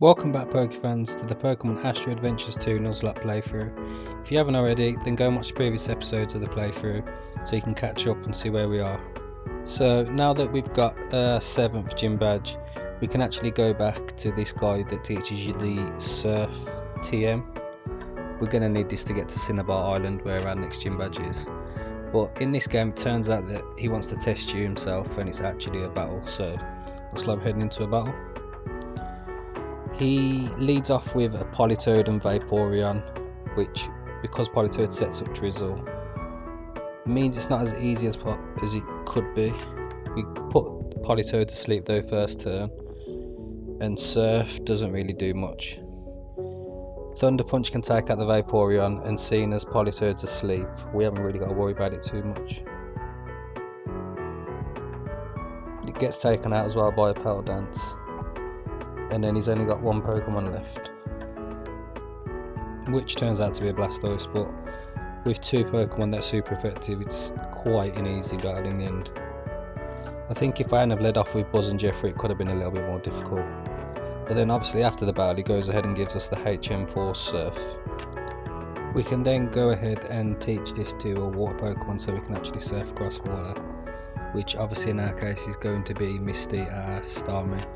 Welcome back Pokefans to the Pokemon Astra Adventures 2 Nuzlocke playthrough. If you haven't already, then go and watch the previous episodes of the playthrough so you can catch up and see where we are. So now that we've got a 7th gym badge, we can actually go back to this guy that teaches you the Surf TM. We're going to need this to get to Cinnabar Island where our next gym badge is. But in this game it turns out that he wants to test you himself and it's actually a battle, so looks like we're heading into a battle. He leads off with a Politoed and Vaporeon, which, because Politoed sets up Drizzle, means it's not as easy as it could be. We put Politoed to sleep though first turn, and Surf doesn't really do much. Thunder Punch can take out the Vaporeon, and seeing as Politoed's asleep, we haven't really got to worry about it too much. It gets taken out as well by a Petal Dance. And then he's only got one Pokemon left, which turns out to be a Blastoise, but with two Pokemon that are super effective, it's quite an easy battle in the end. I think if I hadn't have led off with Buzz and Jeffrey, it could have been a little bit more difficult. But then obviously after the battle, he goes ahead and gives us the HM4 Surf. We can then go ahead and teach this to a water Pokemon so we can actually surf across water, which obviously in our case is going to be Misty, our Starmie.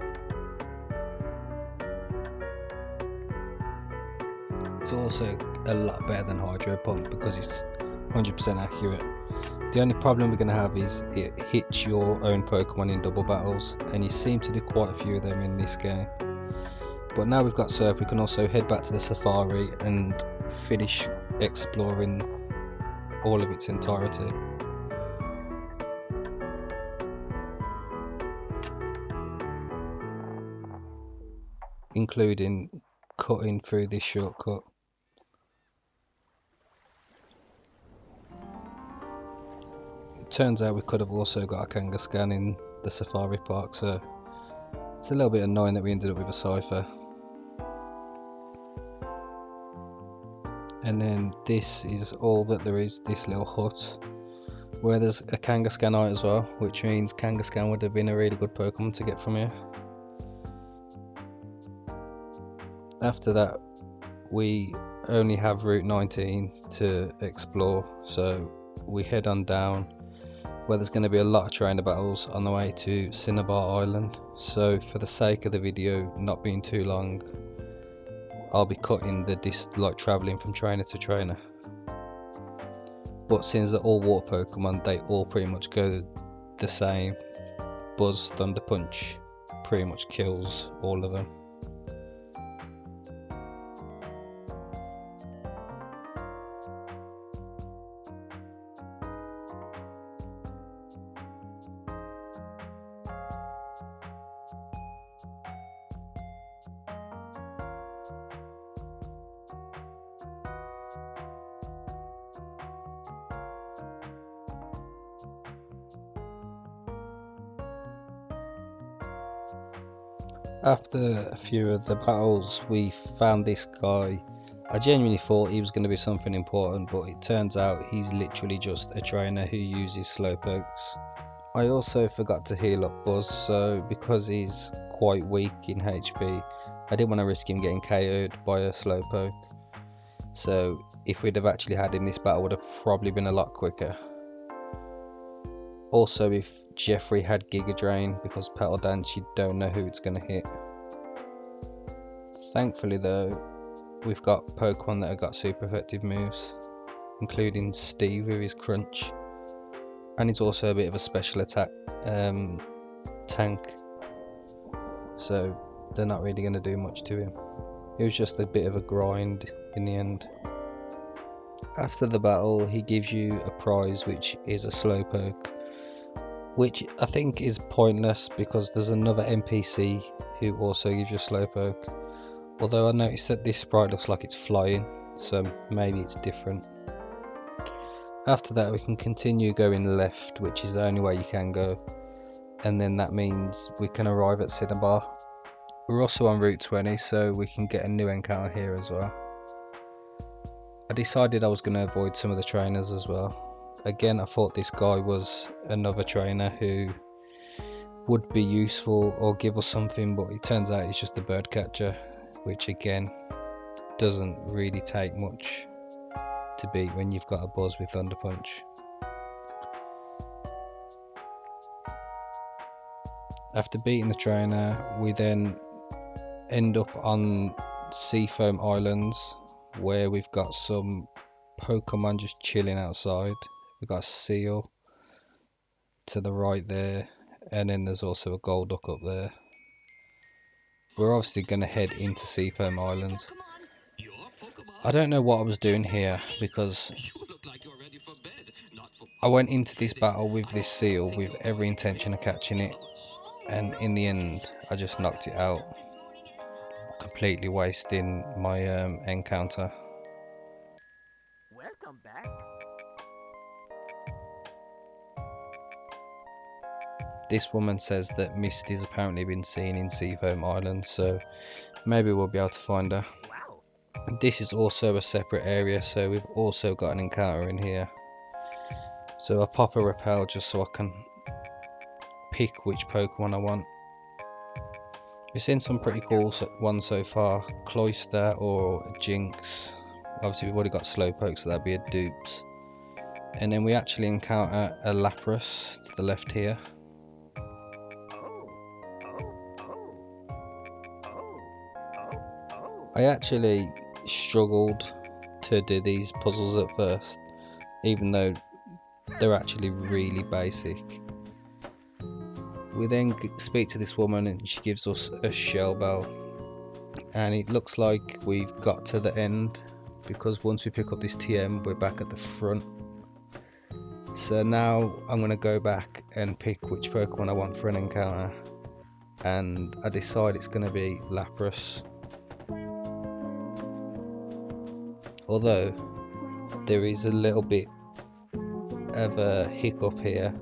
It's also a lot better than Hydro Pump because it's 100% accurate. The only problem we're going to have is it hits your own Pokemon in double battles, and you seem to do quite a few of them in this game. But now we've got Surf, we can also head back to the Safari and finish exploring all of its entirety. Including cutting through this shortcut. Turns out we could have also got a Kangaskhan in the Safari Park, so it's a little bit annoying that we ended up with a Cypher. And then this is all that there is, this little hut, where there's a Kangaskhanite as well, which means Kangaskhan would have been a really good Pokemon to get from here. After that, we only have Route 19 to explore, so we head on down, where there's going to be a lot of trainer battles on the way to Cinnabar Island. So for the sake of the video not being too long, I'll be cutting the travelling from trainer to trainer. But since they're all water Pokemon, they all pretty much go the same. Buzz Thunder Punch pretty much kills all of them. After a few of the battles, we found this guy. I genuinely thought he was going to be something important, but it turns out he's literally just a trainer who uses Slowpokes. I also forgot to heal up Buzz, so because he's quite weak in HP, I didn't want to risk him getting KO'd by a Slowpoke. So if we'd have actually had him, this battle would have probably been a lot quicker. Also, if Jeffrey had Giga Drain, because Petal Dance, you don't know who it's going to hit. Thankfully though, we've got Pokemon that have got super effective moves, including Steve with his Crunch, and he's also a bit of a special attack tank, so they're not really going to do much to him. It was just a bit of a grind in the end. After the battle, he gives you a prize, which is a Slowpoke, which I think is pointless because there's another NPC who also gives you a Slowpoke. Although I noticed that this sprite looks like it's flying, so maybe it's different. After that we can continue going left, which is the only way you can go, and then that means we can arrive at Cinnabar. We're also on Route 20, so we can get a new encounter here as well. I decided I was going to avoid some of the trainers as well. Again, I thought this guy was another trainer who would be useful or give us something, but it turns out he's just a bird catcher which again doesn't really take much to beat when you've got a Buzz with Thunder Punch. After beating the trainer, we then end up on Seafoam Islands, where we've got some Pokemon just chilling outside. We've got a seal to the right there, and then there's also a Golduck up there. We're obviously going to head into Seafoam Islands. I don't know what I was doing here, because I went into this battle with this seal with every intention of catching it, and in the end I just knocked it out, completely wasting my encounter. Welcome back. This woman says that Misty's apparently been seen in Seafoam Island, so maybe we'll be able to find her. Wow. This is also a separate area, so we've also got an encounter in here. So I pop a repel just so I can pick which Pokemon I want. We've seen some pretty cool ones so far. Cloyster or Jinx. Obviously we've already got Slowpoke, so that'd be a dupes. And then we actually encounter a Lapras to the left here. I actually struggled to do these puzzles at first, even though they're actually really basic. We then speak to this woman and she gives us a shell bell, and it looks like we've got to the end, because once we pick up this TM we're back at the front. So now I'm going to go back and pick which Pokemon I want for an encounter, and I decide it's going to be Lapras. Although there is a little bit of a hiccup here,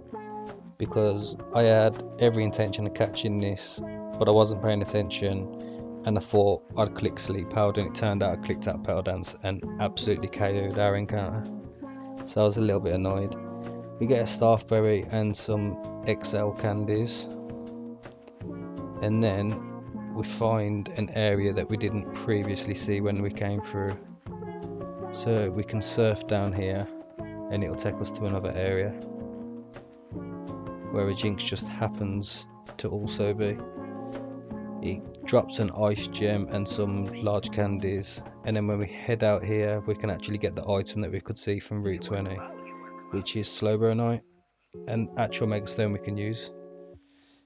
because I had every intention of catching this, but I wasn't paying attention, and I thought I'd click Sleep Powder, and it turned out I clicked out Petal Dance and absolutely KO'd our encounter. So I was a little bit annoyed. We get a Starfberry and some XL candies, and then we find an area that we didn't previously see when we came through. So we can surf down here and it'll take us to another area where a Jinx just happens to also be. It drops an ice gem and some large candies, and then when we head out here we can actually get the item that we could see from Route 20, which is Slowbro and actual Mega Stone we can use.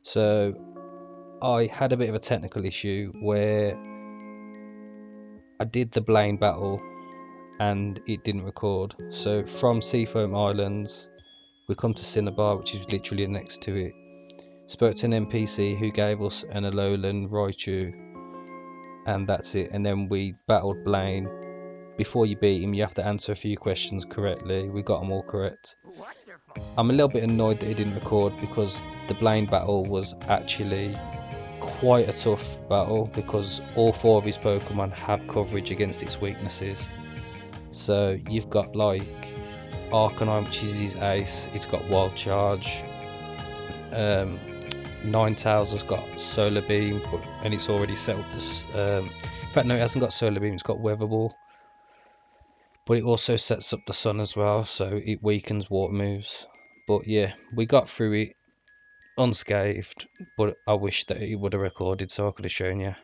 So I had a bit of a technical issue where I did the Blaine battle and it didn't record. So from Seafoam Islands we come to Cinnabar, which is literally next to it. Spoke to an NPC who gave us an Alolan Raichu, and that's it. And then we battled Blaine. Before you beat him you have to answer a few questions correctly. We got them all correct. Wonderful. I'm a little bit annoyed that it didn't record, because the Blaine battle was actually quite a tough battle, because all 4 of his Pokemon have coverage against its weaknesses. So you've got like Arcanine, which is his ace, it's got Wild Charge. Ninetales has got Solar Beam, and it's already set up this. In fact, no, it hasn't got Solar Beam, it's got Weather Ball. But it also sets up the Sun as well, so it weakens water moves. But yeah, we got through it unscathed, but I wish that it would have recorded so I could have shown you.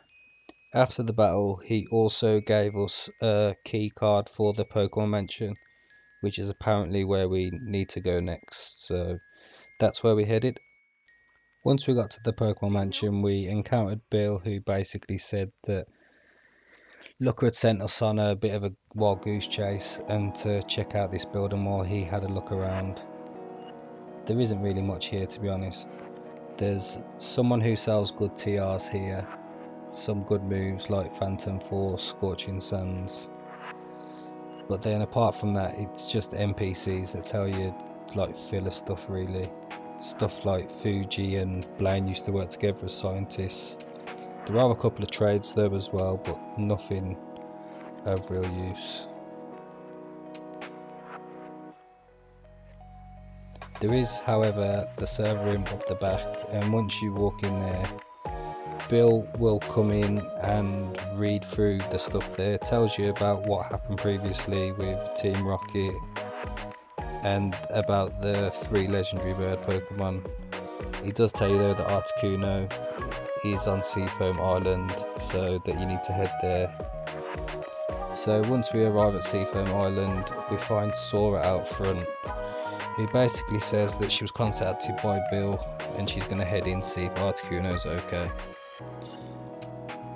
After the battle, he also gave us a key card for the Pokemon Mansion, which is apparently where we need to go next, so that's where we headed. Once we got to the Pokemon Mansion, we encountered Bill, who basically said that Looker had sent us on a bit of a wild goose chase and to check out this building while he had a look around. There isn't really much here, to be honest. There's someone who sells good TRs here, some good moves like Phantom Force, Scorching Sands, but then apart from that it's just NPCs that tell you like filler stuff really. Stuff like Fuji and Blaine used to work together as scientists. There are a couple of trades though as well, but nothing of real use. There is, however, the server room up the back, and once you walk in there Bill will come in and read through the stuff there. It tells you about what happened previously with Team Rocket and about the 3 legendary bird Pokemon. He does tell you though that Articuno is on Seafoam Island, so that you need to head there. So once we arrive at Seafoam Island, we find Sora out front, who basically says that she was contacted by Bill and she's going to head in to see if Articuno's okay.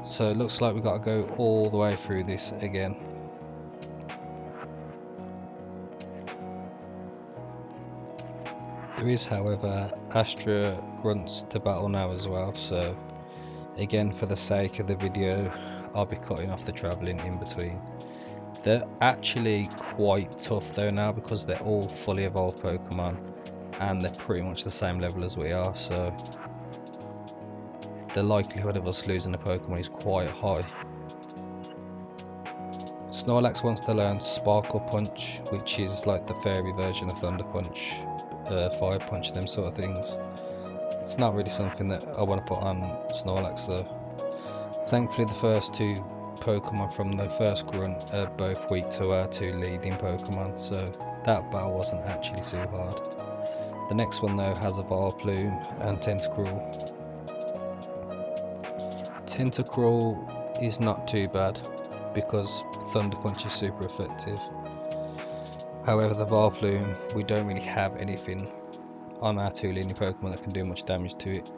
So it looks like we've got to go all the way through this again. There is, however, Astra grunts to battle now as well, so again, for the sake of the video, I'll be cutting off the travelling in between. They're actually quite tough though now, because they're all fully evolved Pokemon and they're pretty much the same level as we are, so the likelihood of us losing a Pokemon is quite high. Snorlax wants to learn Sparkle Punch, which is like the fairy version of Thunder Punch, Fire Punch, them sort of things. It's not really something that I want to put on Snorlax though. Thankfully the first 2 Pokemon from the first grunt are both weak to our 2 leading Pokemon, so that battle wasn't actually too hard. The next one though has a Vileplume and Tentacruel. Tentacruel is not too bad because Thunder Punch is super effective. However, the Vileplume, we don't really have anything on our 2 leading Pokemon that can do much damage to it,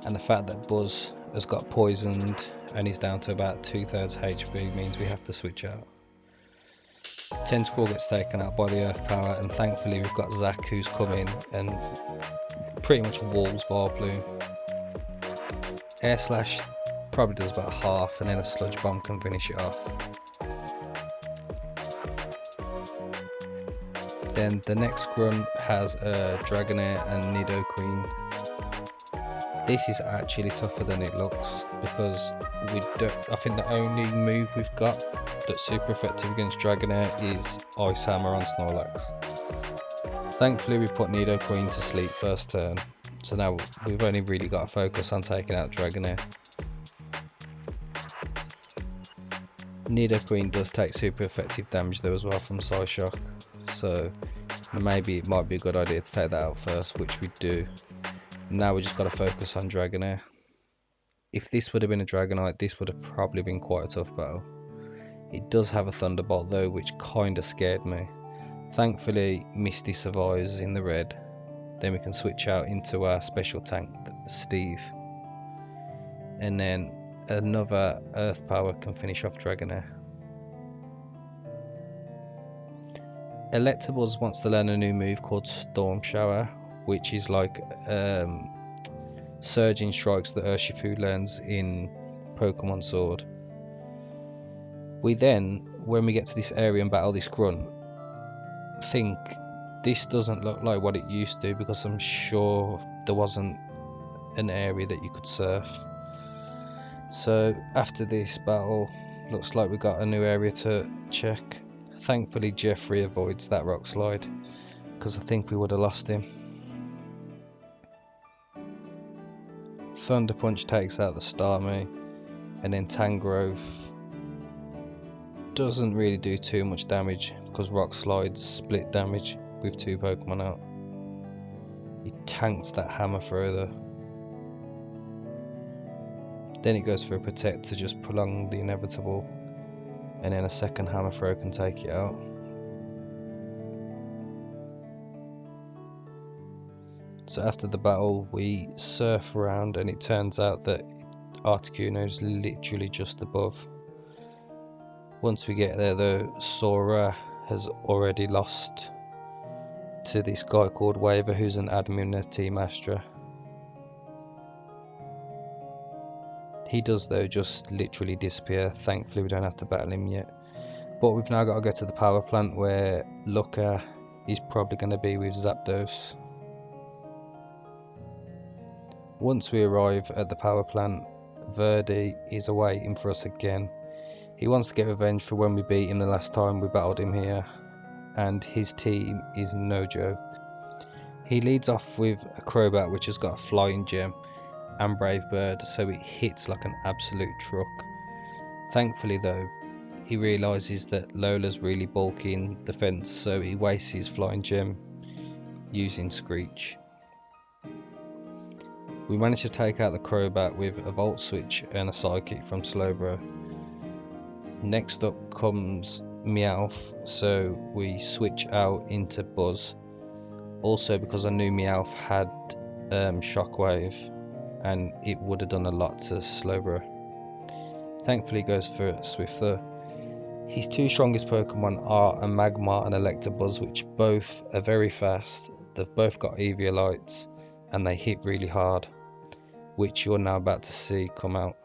and the fact that Buzz has got poisoned and he's down to about 2/3 HP means we have to switch out. Tentacruel gets taken out by the Earth Power, and thankfully we've got Zack who's come in and pretty much walls Vileplume. Air Slash probably does about half, and then a Sludge Bomb can finish it off. Then the next grunt has a Dragonair and Nidoqueen. This is actually tougher than it looks, because I think the only move we've got that's super effective against Dragonair is Ice Hammer on Snorlax. Thankfully we put Nidoqueen to sleep first turn, so now we've only really got to focus on taking out Dragonair. Nidoqueen does take super effective damage though as well from Psyshock, so maybe it might be a good idea to take that out first, which we do. Now we just got to focus on Dragonair. If this would have been a Dragonite, this would have probably been quite a tough battle. It does have a Thunderbolt though, which kinda scared me. Thankfully Misty survives in the red, then we can switch out into our special tank, Steve. And then another Earth Power can finish off Dragonair. Electabuzz wants to learn a new move called Storm Shower, which is like Surging Strikes that Urshifu learns in Pokemon Sword. We then, when we get to this area and battle this grunt, think this doesn't look like what it used to, because I'm sure there wasn't an area that you could surf. So after this battle, looks like we got a new area to check. Thankfully Jeffrey avoids that rock slide, because I think we would have lost him. Thunder Punch takes out the Starmie, and then Tangrowth doesn't really do too much damage because rock slides split damage with 2 Pokemon out. He tanks that Hammer Throw though. Then it goes for a Protect to just prolong the inevitable, and then a second Hammer Throw can take it out. So after the battle we surf around, and it turns out that Articuno is literally just above. Once we get there though, Sora has already lost to this guy called Waver, who's an admin of Team Astra. He does though just literally disappear. Thankfully we don't have to battle him yet. But we've now got to go to the power plant where Lucca is probably going to be with Zapdos. Once we arrive at the power plant, Verdi is awaiting for us again. He wants to get revenge for when we beat him the last time we battled him here, and his team is no joke. He leads off with a Crobat which has got a flying gem, and Brave Bird, so it hits like an absolute truck. Thankfully though, he realises that Lola's really bulky in defence, so he wastes his flying gem using Screech. We manage to take out the Crobat with a Volt Switch and a Psychic from Slowbro. Next up comes Meowth, so we switch out into Buzz. Also because I knew Meowth had Shockwave, and it would have done a lot to Slowbro. Thankfully he goes for Swiffer. His two strongest Pokemon are a Magmar and Electabuzz, which both are very fast. They've both got Eviolites and they hit really hard, which you're now about to see come out.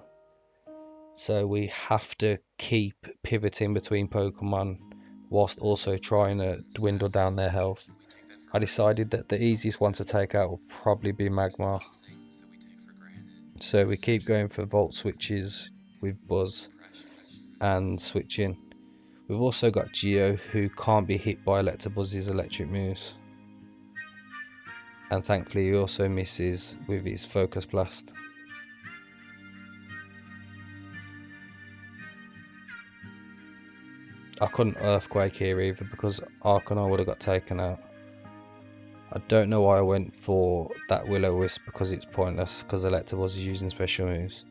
So we have to keep pivoting between Pokemon whilst also trying to dwindle down their health. I decided that the easiest one to take out will probably be Magmar. So we keep going for Volt Switches with Buzz and switching. We've also got Geo, who can't be hit by Electabuzz's electric moves. And thankfully he also misses with his Focus Blast. I couldn't Earthquake here either because Arcanine would have got taken out. I don't know why I went for that Will-O-Wisp because it's pointless, because Electabuzz is using special moves.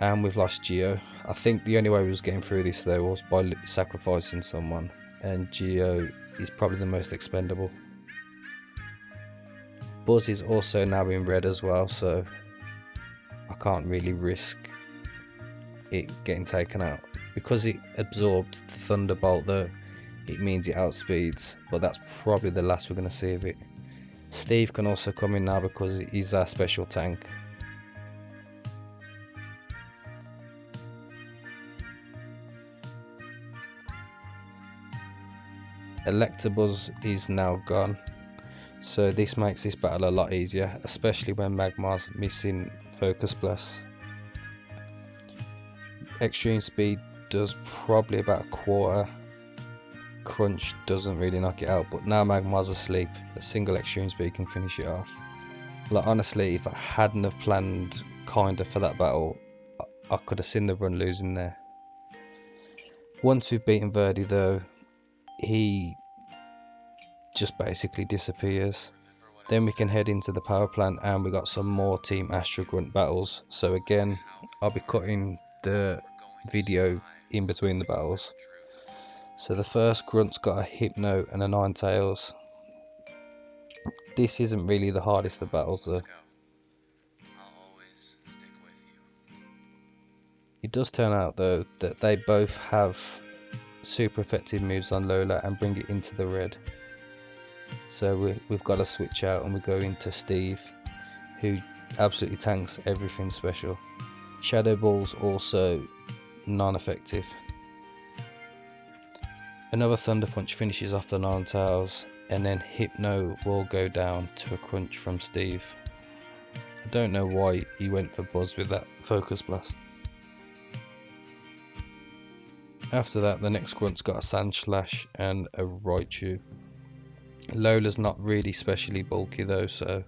And we've lost Geo. I think the only way we was getting through this though was by sacrificing someone, and Geo is probably the most expendable. Buzz is also now in red as well, so I can't really risk it getting taken out. Because it absorbed the Thunderbolt though, it means it outspeeds, but that's probably the last we're going to see of it. Steve can also come in now because he's our special tank. Electabuzz is now gone, so this makes this battle a lot easier, especially when Magmar's missing Focus Blast. Extreme Speed does probably about a quarter. Crunch doesn't really knock it out, but now Magmar's asleep, a single Extreme Speed can finish it off. Like honestly, if I hadn't have planned kinda for that battle, I could have seen the run losing there. Once we've beaten Verdi though, he just basically disappears. Then we can head into the power plant and we got some more Team Astra Grunt battles. So again, I'll be cutting the video in between the battles. So the first Grunt's got a Hypno and a Ninetales. This isn't really the hardest of battles though. It does turn out though that they both have super effective moves on Lola and bring it into the red. So we've got to switch out and we go into Steve, who absolutely tanks everything special. Shadow Ball's also non-effective. Another Thunder Punch finishes off the Ninetales, and then Hypno will go down to a Crunch from Steve. I don't know why he went for Buzz with that Focus Blast. After that, the next Grunt's got a Sand Slash and a Raichu. Lola's not really specially bulky though, so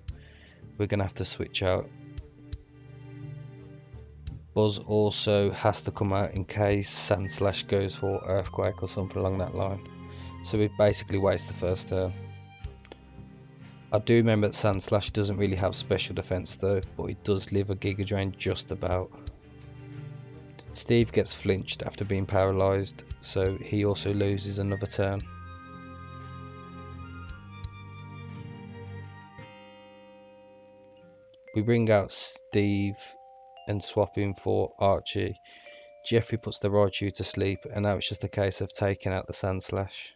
we're going to have to switch out. Buzz also has to come out in case Sand Slash goes for Earthquake or something along that line. So we basically waste the first turn. I do remember that Sand Slash doesn't really have special defense though, but it does live a Giga Drain just about. Steve gets flinched after being paralysed, so he also loses another turn. We bring out Steve and swap him for Archie. Jeffrey puts the Raichu to sleep, and now it's just a case of taking out the Sand Slash.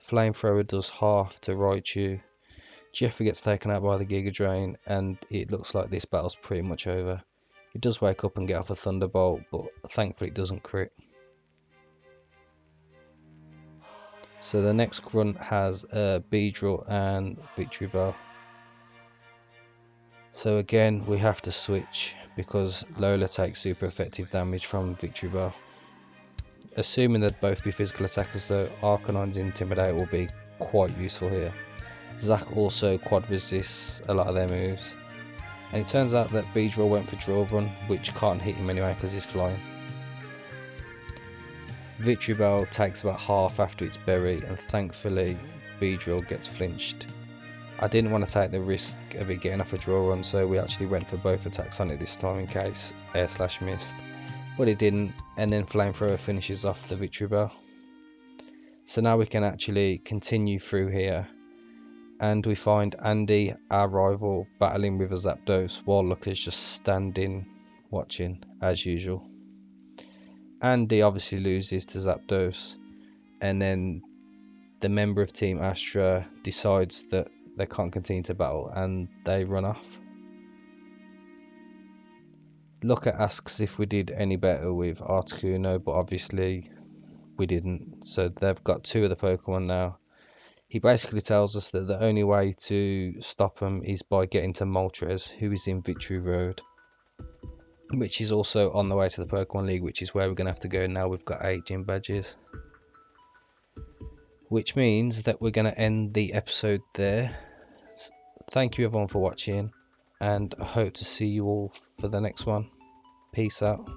Flamethrower does half to Raichu. Jeffrey gets taken out by the Giga Drain, and it looks like this battle's pretty much over. He does wake up and get off a Thunderbolt, but thankfully it doesn't crit. So the next Grunt has Beedrill and Victory Bell. So again we have to switch because Lola takes super effective damage from Victory Bell. Assuming they'd both be physical attackers though, Arcanine's Intimidate will be quite useful here. Zack also quad resists a lot of their moves. And it turns out that Beedrill went for Draw Run, which can't hit him anyway because he's flying. Victory Bell takes about half after its berry, and thankfully Beedrill gets flinched. I didn't want to take the risk of it getting off a draw run, so we actually went for both attacks on it this time in case Air Slash missed. But it didn't, and then Flamethrower finishes off the Victory Bell. So now we can actually continue through here, and we find Andy, our rival, battling with a Zapdos while Lucca's just standing watching as usual. Andy obviously loses to Zapdos, and then the member of Team Astra decides that they can't continue to battle and they run off. Lucca asks if we did any better with Articuno, but obviously we didn't, so they've got two of the Pokemon now. He basically tells us that the only way to stop them is by getting to Moltres, who is in Victory Road, which is also on the way to the Pokemon League, which is where we're going to have to go now. We've got 8 gym badges, which means that we're going to end the episode there. Thank you everyone for watching, and I hope to see you all for the next one. Peace out.